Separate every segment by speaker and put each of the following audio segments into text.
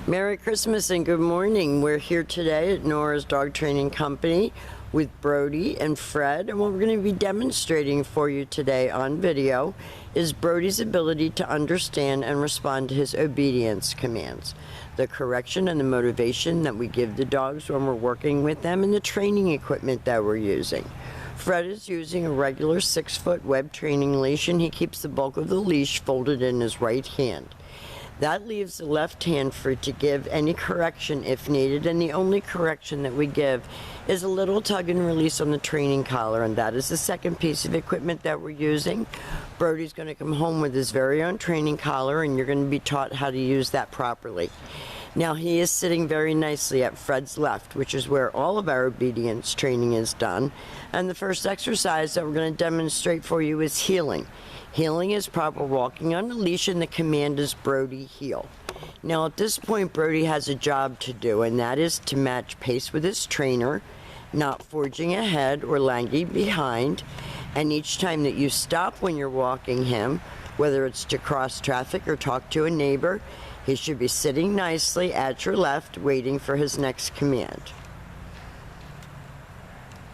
Speaker 1: Merry Christmas and good morning. We're here today at Nora's Dog Training Company with Brody and Fred, and what we're going to be demonstrating for you today on video is Brody's ability to understand and respond to his obedience commands, the correction and the motivation that we give the dogs when we're working with them, and the training equipment that we're using. Fred is using a regular 6-foot web training leash, and he keeps the bulk of the leash folded in his right hand. That leaves the left hand free to give any correction if needed, and the only correction that we give is a little tug and release on the training collar, and that is the second piece of equipment that we're using. Brody's going to come home with his very own training collar, and you're going to be taught how to use that properly. Now, he is sitting very nicely at Fred's left, which is where all of our obedience training is done, and the first exercise that we're going to demonstrate for you is heeling. Heeling is proper walking on the leash, and the command is Brody heel. Now at this point, Brody has a job to do, and that is to match pace with his trainer, not forging ahead or lagging behind. And each time that you stop when you're walking him, whether it's to cross traffic or talk to a neighbor, he should be sitting nicely at your left, waiting for his next command.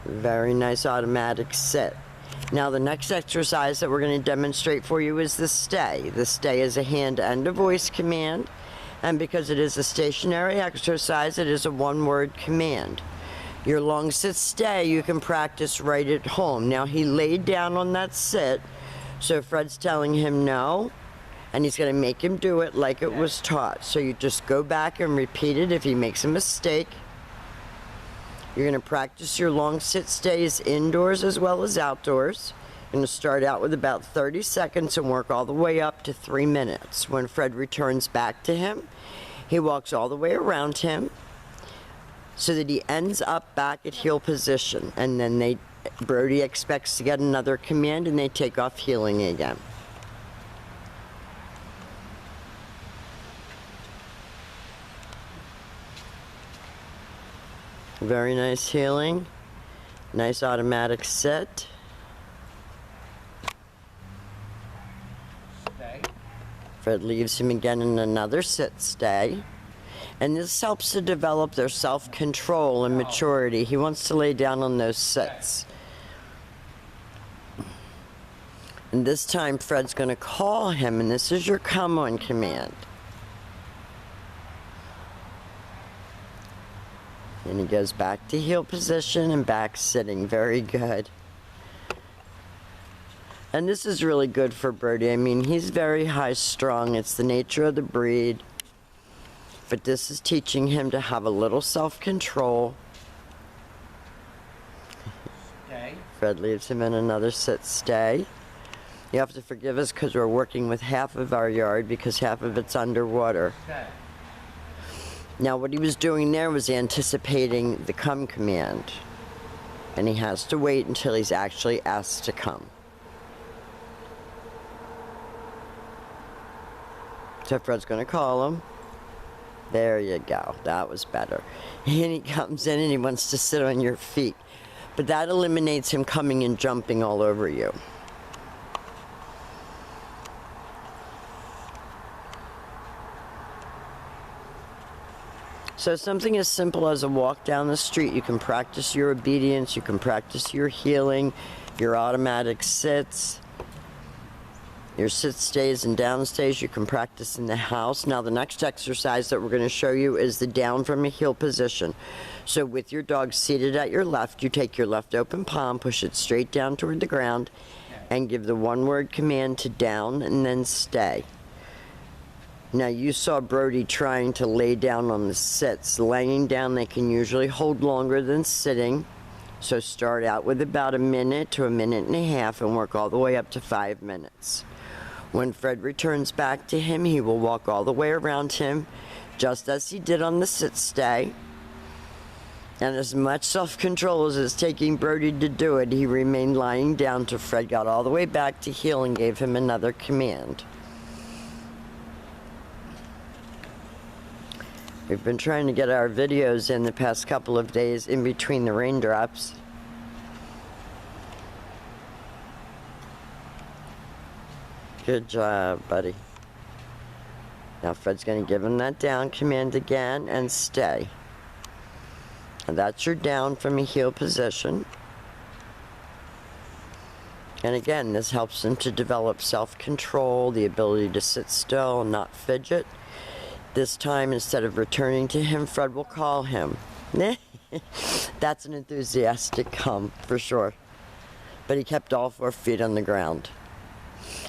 Speaker 1: Very nice automatic sit. Now the next exercise that we're going to demonstrate for you is the stay. The stay is a hand and a voice command, and because it is a stationary exercise, it is a one-word command. Your long sit stay you can practice right at home. Now he laid down on that sit, so Fred's telling him no, and he's going to make him do it like it was taught. So you just go back and repeat it if he makes a mistake. You're going to practice your long sit stays indoors as well as outdoors. You're going to start out with about 30 seconds and work all the way up to 3 minutes. When Fred returns back to him, he walks all the way around him so that he ends up back at heel position. And then Brody expects to get another command, and they take off heeling again. Very nice heeling, nice automatic sit.
Speaker 2: Stay.
Speaker 1: Fred leaves him again in another sit stay. And this helps to develop their self-control and maturity. He wants to lay down on those sits. And this time Fred's going to call him, and this is your come on command. And he goes back to heel position and back sitting. Very good. And this is really good for Brody. I mean, he's very high strung. It's the nature of the breed. But this is teaching him to have a little self-control.
Speaker 2: Stay.
Speaker 1: Fred leaves him in another sit stay. You have to forgive us because we're working with half of our yard because half of it's underwater.
Speaker 2: Stay.
Speaker 1: Now what he was doing there was anticipating the come command, and he has to wait until he's actually asked to come. So Fred's going to call him. There you go, that was better. And he comes in and he wants to sit on your feet, but that eliminates him coming and jumping all over you. So something as simple as a walk down the street, you can practice your obedience, you can practice your heeling, your automatic sits, your sit stays and down stays you can practice in the house. Now the next exercise that we're going to show you is the down from a heel position. So with your dog seated at your left, you take your left open palm, push it straight down toward the ground, and give the one-word command to down and then stay. Now you saw Brody trying to lay down on the sits. Laying down they can usually hold longer than sitting. So start out with about a minute to a minute and a half and work all the way up to 5 minutes. When Fred returns back to him, he will walk all the way around him, just as he did on the sit stay. And as much self-control as it's taking Brody to do it, he remained lying down till Fred got all the way back to heel and gave him another command. We've been trying to get our videos in the past couple of days in between the raindrops. Good job, buddy. Now Fred's going to give him that down command again and stay. And that's your down from a heel position. And again, this helps him to develop self-control, the ability to sit still and not fidget. This time, instead of returning to him, Fred will call him. That's an enthusiastic come, for sure. But he kept all 4 feet on the ground.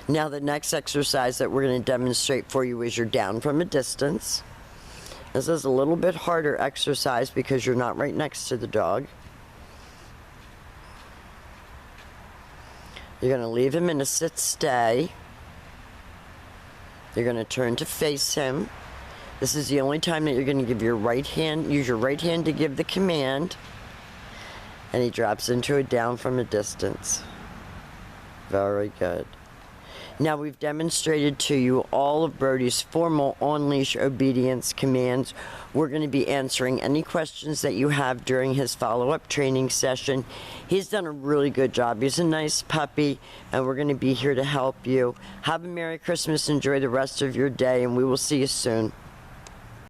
Speaker 1: Now the next exercise that we're going to demonstrate for you is your down from a distance. This is a little bit harder exercise because you're not right next to the dog. You're going to leave him in a sit-stay. You're going to turn to face him. This is the only time that you're going to give your right hand, use your right hand to give the command. And he drops into a down from a distance. Very good. Now we've demonstrated to you all of Brody's formal on-leash obedience commands. We're going to be answering any questions that you have during his follow-up training session. He's done a really good job. He's a nice puppy, and we're going to be here to help you. Have a Merry Christmas. Enjoy the rest of your day, and we will see you soon.